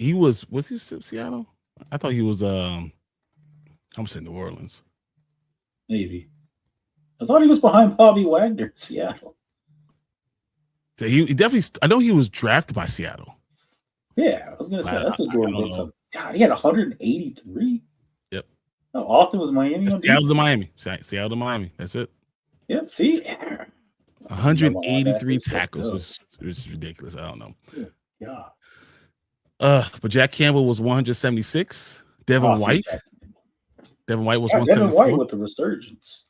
Was he Seattle? I thought he was I'm saying New Orleans. Maybe. I thought he was behind Bobby Wagner in Seattle. So he definitely, I know he was drafted by Seattle. Yeah, I was gonna say that's a Jordan Brooks. God, he had 183. Yep. How often was Miami on Seattle to Miami. Seattle to Miami. That's it. Yep. See, 183 tackles, which is ridiculous. I don't know. Yeah. But Jack Campbell was 176. Devin White was 174. Devin White with the resurgence.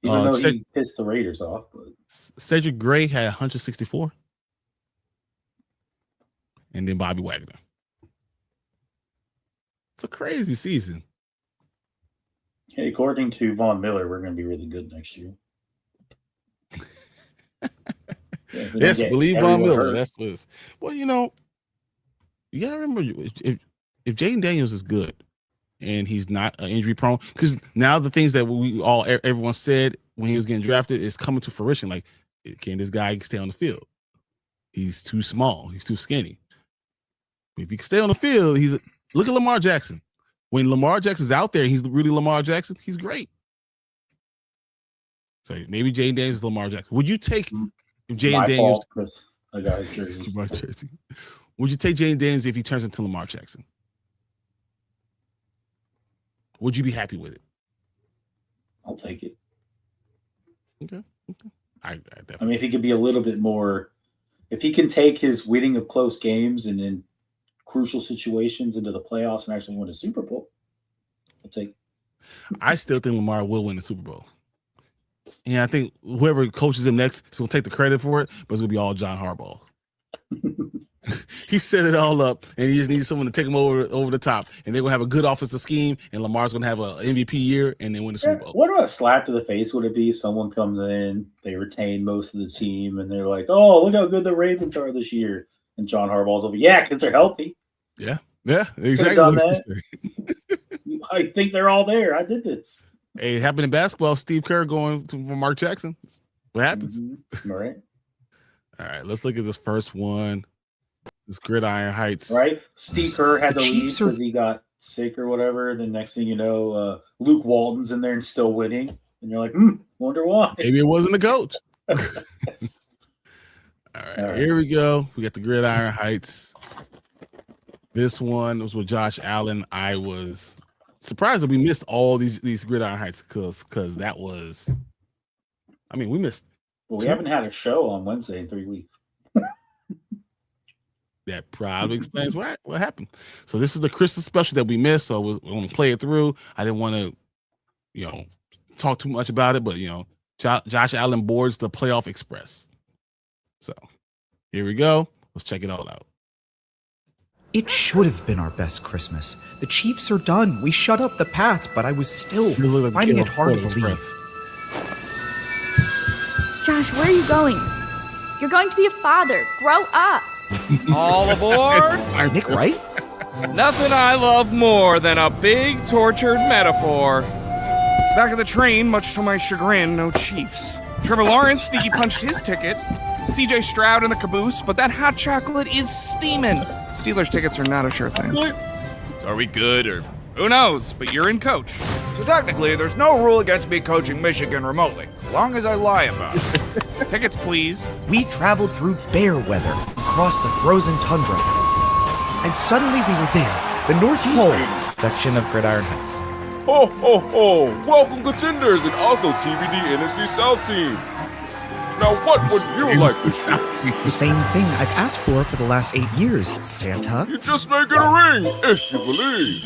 Even though he pissed the Raiders off. But Cedric Gray had 164. And then Bobby Wagner. It's a crazy season. Hey, according to Von Miller, we're going to be really good next year. Yes, believe Von Miller. That's what it is. Well, you gotta remember, if Jaden Daniels is good and he's not injury prone, because now the things that everyone said when he was getting drafted is coming to fruition. Like, can this guy stay on the field? He's too small. He's too skinny. If he can stay on the field, look at Lamar Jackson. When Lamar Jackson's out there, he's really Lamar Jackson. He's great. So maybe Jaden Daniels is Lamar Jackson. Would you take if Jaden Daniels? I got his jersey. Would you take Jaden Daniels if he turns into Lamar Jackson? Would you be happy with it? I'll take it. Okay. I definitely. I mean, if he could be a little bit more, if he can take his winning of close games and in crucial situations into the playoffs and actually win a Super Bowl, I'll take it. I still think Lamar will win the Super Bowl. And I think whoever coaches him next is going to take the credit for it, but it's going to be all John Harbaugh. He set it all up, and he just needs someone to take him over the top. And they're going to have a good offensive scheme, and Lamar's going to have an MVP year, and then win the Super Bowl. What about a slap to the face would it be if someone comes in, they retain most of the team, and they're like, oh, look how good the Ravens are this year. And John Harbaugh's over, yeah, because they're healthy. Yeah, exactly. Done that. I think they're all there. I did this. Hey, it happened in basketball. Steve Kerr going to Mark Jackson. What happens? Mm-hmm. Right. All right, let's look at this first one. This Gridiron Heights. Right. Steve Kerr had to leave because he got sick or whatever. The next thing you know, Luke Walton's in there and still winning. And you're like, wonder why. Maybe it wasn't the coach. All right, here we go. We got the Gridiron Heights. This one was with Josh Allen. I was surprised that we missed all these Gridiron Heights because that was, I mean, we missed. Well, we haven't had a show on Wednesday in 3 weeks. That probably explains what happened. So this is the Christmas special that we missed. So we're going to play it through. I didn't want to, talk too much about it, but Josh Allen boards the playoff express. So here we go. Let's check it all out. It should have been our best Christmas. The Chiefs are done. We shut up the Pats, but I was still finding it hard to believe. Josh, where are you going? You're going to be a father. Grow up. All aboard? Nick, right? Nothing I love more than a big tortured metaphor. Back of the train, much to my chagrin, no Chiefs. Trevor Lawrence sneaky punched his ticket. CJ Stroud in the caboose, but that hot chocolate is steaming. Steelers tickets are not a sure thing. Are we good or who knows? But you're in coach. So technically, there's no rule against me coaching Michigan remotely, as long as I lie about it. Tickets, please. We traveled through bear weather, across the frozen tundra, and suddenly we were there, the North Pole section of Gridiron Heights. Ho, ho, ho! Welcome, contenders, and also TBD NFC South team. Now, what would you like this year? The same thing I've asked for the last 8 years, Santa. You just may get a ring, if you believe.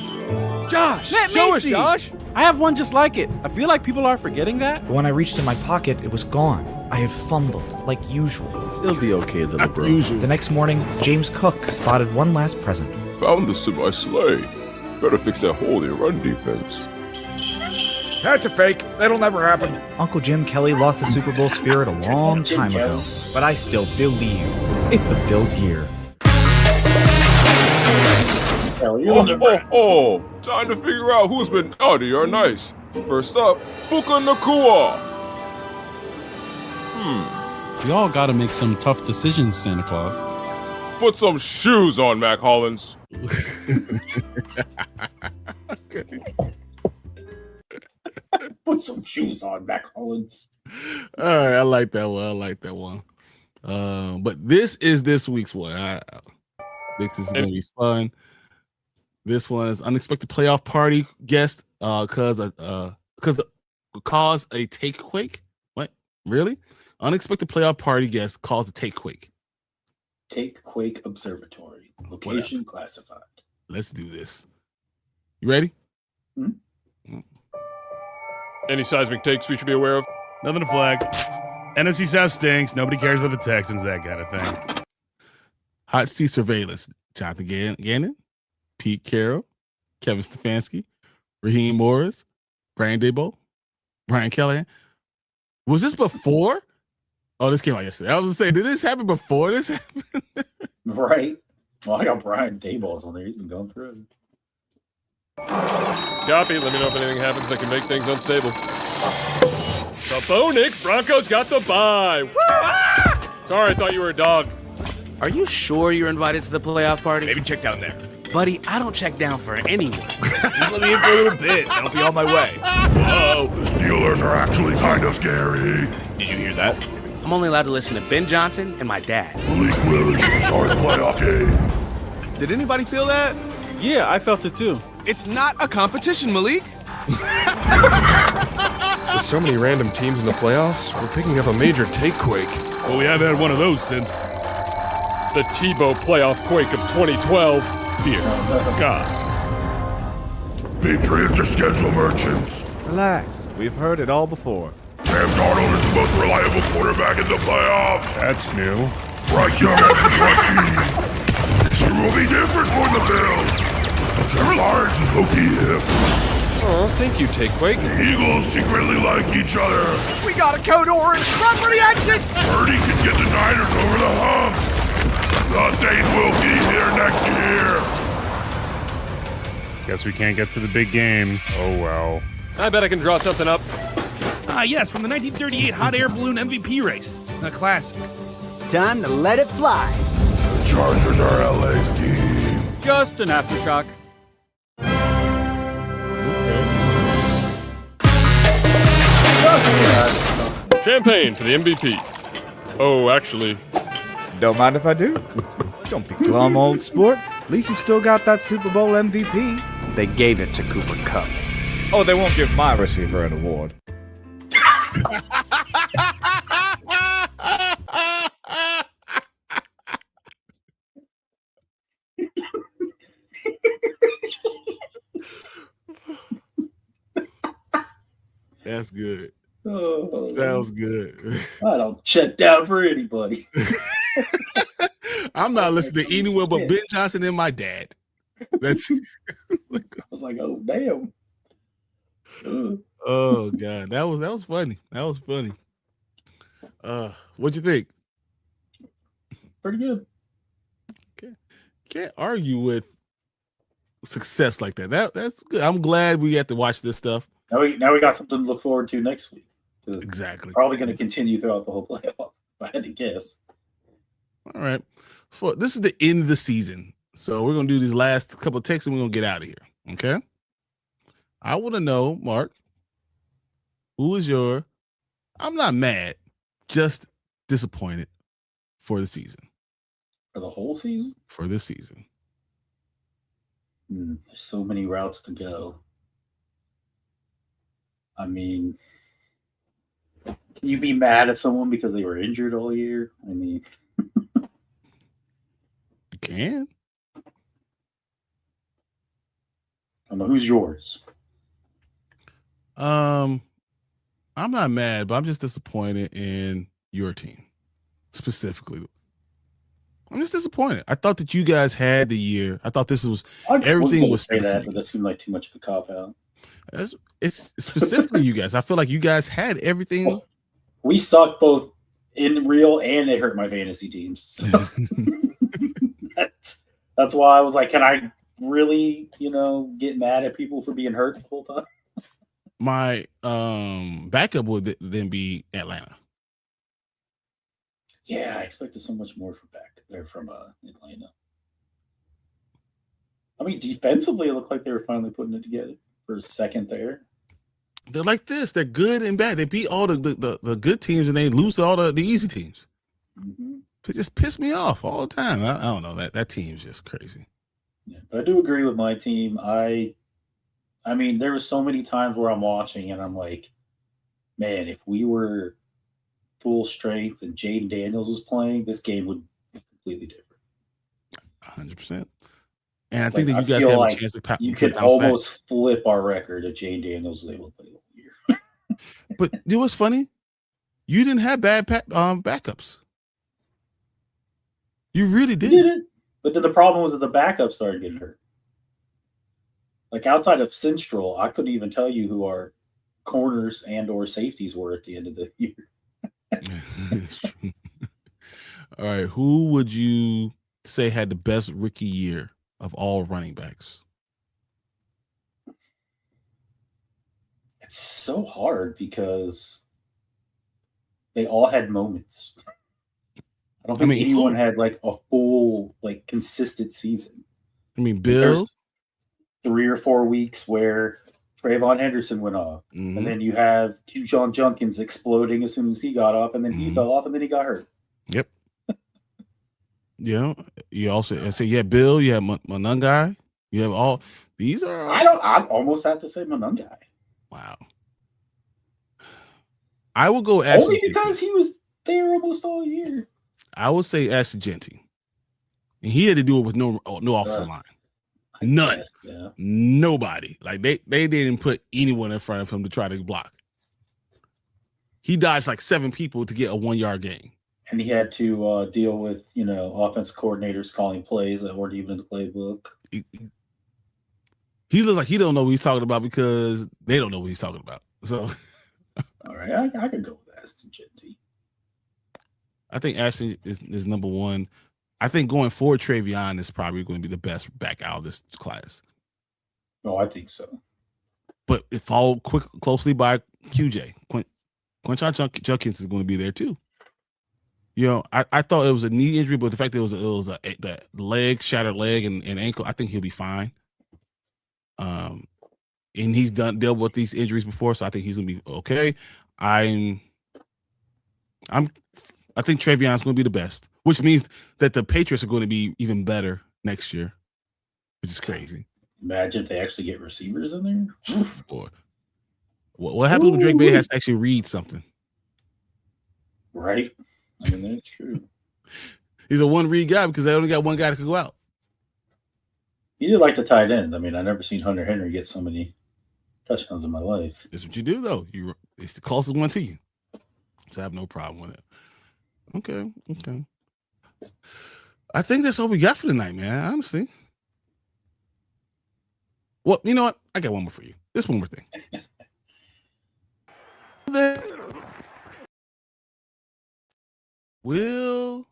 Josh, Let show me us, see. Josh. I have one just like it. I feel like people are forgetting that. But when I reached in my pocket, it was gone. I had fumbled, like usual. It'll be okay, little bro. The next morning, James Cook spotted one last present. Found this in my sleigh. Better fix that hole in your run defense. That's a fake. That'll never happen. Uncle Jim Kelly lost the Super Bowl spirit a long time ago, but I still believe it's the Bills' year. Oh, time to figure out who's been naughty or nice. First up, Puka Nakua. We all gotta make some tough decisions, Santa Claus. Put some shoes on, Mac Hollins. Put some shoes on, Mac Hollins. All right, I like that one. But this is this week's one. This is gonna be fun. This one is unexpected playoff party guest cause a takequake. What? Really? Unexpected playoff party guest caused a takequake. Takequake Observatory. Location classified. Let's do this. You ready? Any seismic takes we should be aware of? Nothing to flag. NFC South stinks. Nobody cares about the Texans, that kind of thing. Hot seat surveillance. Jonathan Gannon, Pete Carroll, Kevin Stefanski, Raheem Morris, Brian Daboll, Brian Callahan. Was this before? Oh, this came out yesterday. I was going to say, did this happen before this happened? Right. Well, I got Brian Daboll's on there. He's been going through it. Copy. Let me know if anything happens that can make things unstable. The Bo Nix Broncos got the bye. Sorry, I thought you were a dog. Are you sure you're invited to the playoff party? Maybe check down there. Buddy, I don't check down for anyone. Just let me in for a little bit. I'll be on my way. Whoa, the Steelers are actually kind of scary. Did you hear that? I'm only allowed to listen to Ben Johnson and my dad. Malik Willis should start the playoff game. Did anybody feel that? Yeah, I felt it too. It's not a competition, Malik. With so many random teams in the playoffs, we're picking up a major take-quake. Well, we haven't had one of those since The Tebow playoff quake of 2012. Dear God. Patriots are schedule merchants. Relax. We've heard it all before. Sam Darnold is the most reliable quarterback in the playoffs. That's new. Bryce Young has the clutching. This year will be different for the Bills. Trevor Lawrence is low-key hip. Oh, thank you, Takequake. The Eagles secretly like each other. We got a code orange. Run for the exits. Purdy can get the Niners over the hump. The Saints will be here next year. Guess we can't get to the big game. Oh well. I bet I can draw something up. Yes, from the 1938 hot air balloon MVP race. A classic. Time to let it fly. The Chargers are LA's team. Just an aftershock. Champagne for the MVP. Oh, actually, Don't mind if I do. Don't be glum, old sport. At least you've still got that Super Bowl MVP. They gave it to Cooper Kupp. Oh, they won't give my receiver an award. That's good. Oh, That was good. I don't check down for anybody. I'm not listening to anyone but Ben Johnson and my dad. That's. I was like, oh damn. Oh god, that was funny. That was funny. What'd you think? Pretty good. Can't argue with success like that. That's good. I'm glad we got to watch this stuff. Now we got something to look forward to next week. Exactly. Probably going to continue throughout the whole playoff. If I had to guess. All right. This is the end of the season. So we're going to do these last couple of takes and we're going to get out of here. Okay? I want to know, Mark, who is your, I'm not mad, just disappointed for the season. For the whole season? For this season. There's so many routes to go. I mean, can you be mad at someone because they were injured all year? I mean, you can. I don't know. Who's yours? I'm not mad, but I'm just disappointed in your team specifically. I'm just disappointed. I thought that you guys had the year. I thought this was everything was say that, but that seemed like too much of a cop out. It's specifically you guys. I feel like you guys had everything. Well, we sucked both in real and it hurt my fantasy teams. So that's why I was like, can I really, get mad at people for being hurt the whole time? My backup would then be Atlanta. Yeah, I expected so much more from Atlanta. I mean, defensively, it looked like they were finally putting it together for a second there. They're like this. They're good and bad. They beat all the good teams and they lose to all the easy teams. Mm-hmm. They just piss me off all the time. I don't know. That team's just crazy. Yeah, but I do agree with my team. I mean, there were so many times where I'm watching and I'm like, man, if we were full strength and Jaden Daniels was playing, this game would be completely different. 100%. And I think that you guys have a chance to you could almost flip our record if Jaden Daniels was able to play the whole year. But you know what's funny? You didn't have bad backups. You really did. Didn't. But then the problem was that the backups started getting hurt. Like outside of Sinstrel, I couldn't even tell you who our corners and or safeties were at the end of the year. All right. Who would you say had the best rookie year of all running backs? It's so hard because they all had moments. I don't think anyone had like a full, like consistent season. I mean, Bill. There's 3 or 4 weeks where Trayvon Henderson went off, and then you have John Junkins exploding as soon as he got off, and then he fell off, and then he got hurt. Yep. You also say Bill. You have Monungai. You have all these are. I almost have to say Monungai. Wow. I will go Ashton only because he was there almost all year. I would say Ashton Genty, and he had to do it with no offensive line, none, nobody. Like they didn't put anyone in front of him to try to block. He dodged like 7 people to get a 1-yard gain, and he had to deal with offensive coordinators calling plays that weren't even in the playbook. He looks like he don't know what he's talking about because they don't know what he's talking about. So, all right, I could go with Ashton Genty. I think Ashton is number 1. I think going forward, Travion is probably going to be the best back out of this class. Oh, I think so. But it followed closely by QJ. Quinshon Junkins is going to be there too. I thought it was a knee injury, but the fact that it was the leg, shattered leg and ankle, I think he'll be fine. And he's dealt with these injuries before, so I think he's gonna be okay. I think Travion's going to be the best, which means that the Patriots are going to be even better next year, which is crazy. Imagine if they actually get receivers in there. Boy, what happens when Drake May has to actually read something? Right. I mean, that's true. He's a one-read guy because they only got one guy that could go out. He did like the tight end. I mean, I've never seen Hunter Henry get so many touchdowns in my life. That's what you do, though. It's the closest one to you. So I have no problem with it. Okay. I think that's all we got for tonight, man, honestly. Well, you know what? I got one more for you. This one more thing. Will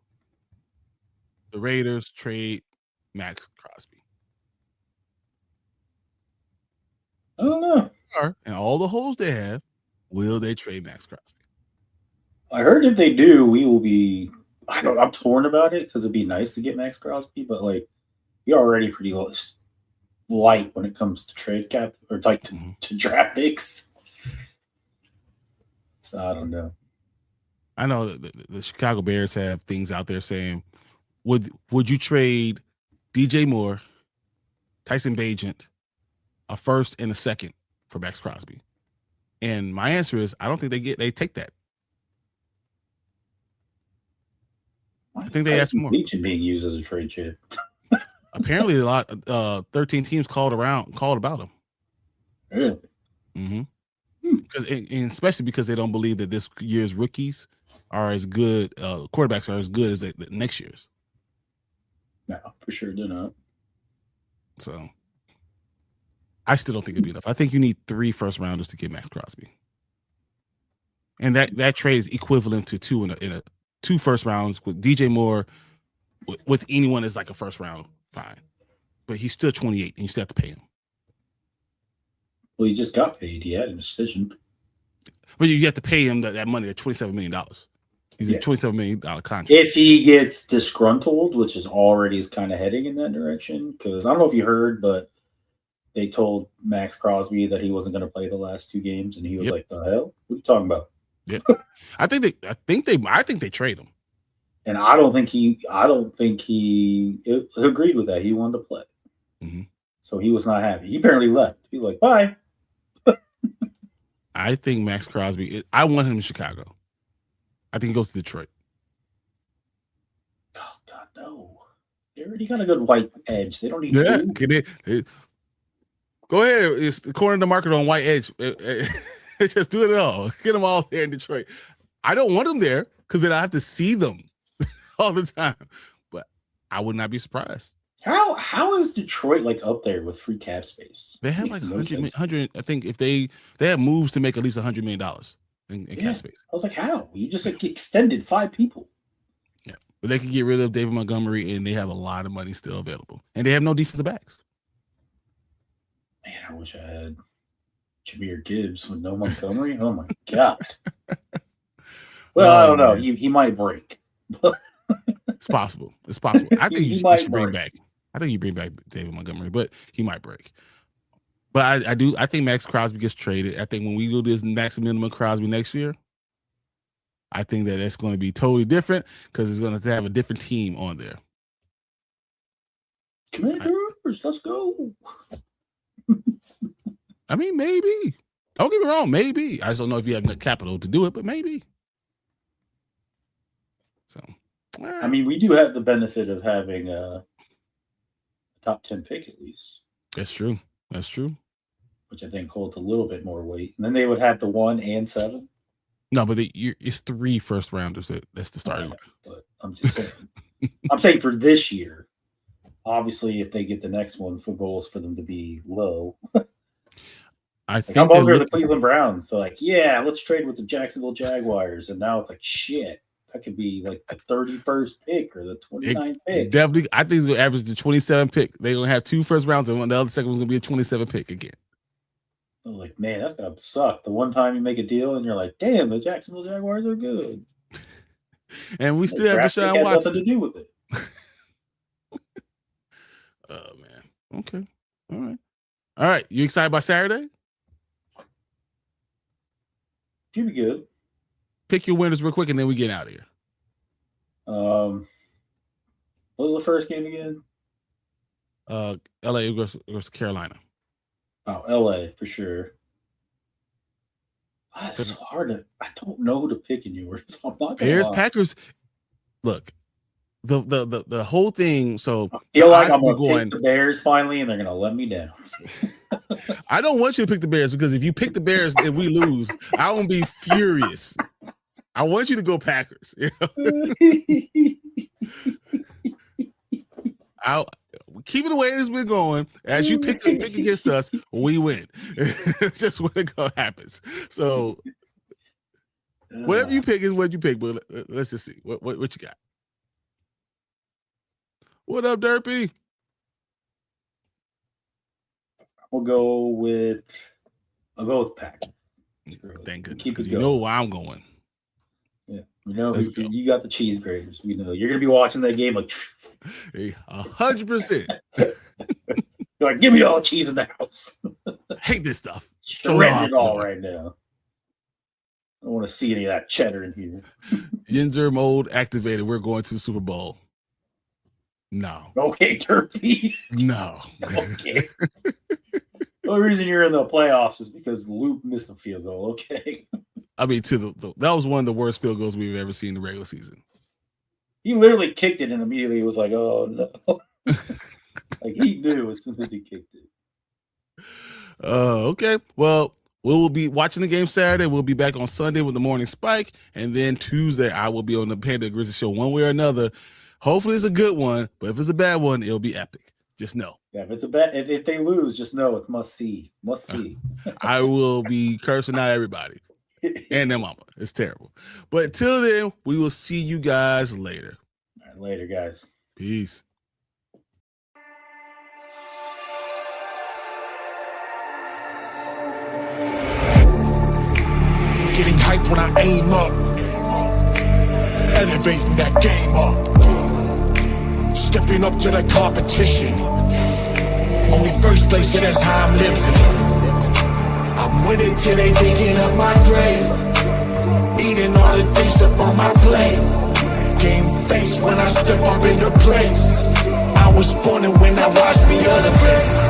the Raiders trade Max Crosby? I don't know. And all the holes they have, will they trade Max Crosby? I heard if they do, we will be. I'm torn about it because it'd be nice to get Max Crosby, but like you're already pretty light when it comes to trade cap or like to draft picks. So I don't know. I know the Chicago Bears have things out there saying, would you trade DJ Moore, Tyson Bagent, a first and a second for Max Crosby? And my answer is, I don't think they take that. I think they asked more. Bagent being used as a trade chip. Apparently, a lot. 13 teams called about him. Really? Mm-hmm. Because and especially because they don't believe that this year's rookies are as good. Quarterbacks are as good as the next year's. No, for sure they're not. So, I still don't think it'd be enough. I think you need 3 first rounders to get Max Crosby, and that trade is equivalent to 2 in a 2 first rounds with DJ Moore. With anyone as like a first round, fine, but he's still 28, and you still have to pay him. Well, he just got paid. He had a decision. But you have to pay him that money, that $27 million. He's a $27 million contract. If he gets disgruntled, which is already is kind of heading in that direction, because I don't know if you heard, but they told Max Crosby that he wasn't going to play the last 2 games, and he was like, "The hell? What are you talking about?" Yeah, I think they trade him. And I don't think he agreed with that. He wanted to play. Mm-hmm. So he was not happy. He apparently left. He was like, bye. I think Max Crosby, I want him in Chicago. I think he goes to Detroit. Oh, God, no. They already got a good white edge. They don't need Go ahead. It's the corner of the market on white edge. Just do it all. Get them all there in Detroit. I don't want them there because then I have to see them all the time. But I would not be surprised. How is Detroit like up there with free cap space? They have like 100. I think if they have moves to make at least $100 million in cap space. I was like, how? You just like extended 5 people. Yeah, but they can get rid of David Montgomery, and they have a lot of money still available, and they have no defensive backs. Man, I wish I had Jameer Gibbs with no Montgomery. Oh my God. Well, I don't know. He might break. It's possible. It's possible. I think you should bring break. back. I think you bring back David Montgomery, but he might break. But I think Max Crosby gets traded. I think when we do this max minimum Crosby next year, I think that's going to be totally different because it's going to have a different team on there. Commanders, let's go. I mean, maybe. Don't get me wrong, maybe. I just don't know if you have enough capital to do it, but maybe. So, I mean, we do have the benefit of having a top 10 pick at least. That's true. That's true. Which I think holds a little bit more weight. And then they would have the 1 and 7. No, but it's 3 first rounders. That's the starting line. But I'm just saying. I'm saying for this year. Obviously, if they get the next ones, the goal is for them to be low. I think I'm over the Cleveland Browns. They're like, yeah, let's trade with the Jacksonville Jaguars. And now it's like, shit, that could be like the 31st pick or the 29th pick. Definitely, I think it's going to average the 27 pick. They're going to have 2 first rounds, and the other second one's going to be a 27 pick again. I'm like, man, that's going to suck. The one time you make a deal and you're like, damn, the Jacksonville Jaguars are good. And we still have Deshaun Watson. Nothing to do with it. Oh, man. Okay. All right. You excited about Saturday? Should be good. Pick your winners real quick, and then we get out of here. What was the first game again? LA versus Carolina. Oh, LA for sure. It's hard I don't know who to pick in yours. I'm not Bears, Packers. Look, the whole thing. So I feel like I'm going to pick the Bears finally, and they're going to let me down. I don't want you to pick the Bears because if you pick the Bears and we lose, I won't be furious. I want you to go Packers. You know? I'll keep it the way it's been going. As you pick against us, we win. Just when it happens. So whatever you pick is what you pick. But let's just see what you got. What up, Derpy? I'll go with Packers. Thank goodness, because you know where I'm going. Yeah, you know you got the cheese graters. We know you're gonna be watching that game like 100%. You're like, give me all the cheese in the house. Hate this stuff. Shred it all right now. I don't want to see any of that cheddar in here. Yinzer mode activated. We're going to the Super Bowl. No. Okay, Turkey. No. Okay. The only reason you're in the playoffs is because Luke missed a field goal. Okay. I mean, that was one of the worst field goals we've ever seen in the regular season. He literally kicked it and immediately was like, "Oh no!" Like he knew as soon as he kicked it. Okay. Well, we will be watching the game Saturday. We'll be back on Sunday with the morning spike, and then Tuesday I will be on the Panda Grizzly Show one way or another. Hopefully it's a good one, but if it's a bad one, it'll be epic. Just know. Yeah, if it's a bad, if they lose, just know it's must see. I will be cursing out everybody and their mama. It's terrible. But until then, we will see you guys later. All right, later, guys. Peace. Getting hyped when I aim up, elevating that game up, stepping up to the competition. Only first place, yeah, that's how I'm living. I'm winning till they digging up my grave, eating all the things up on my plate. Game face when I step up into place. I was born and when I watched me elevate.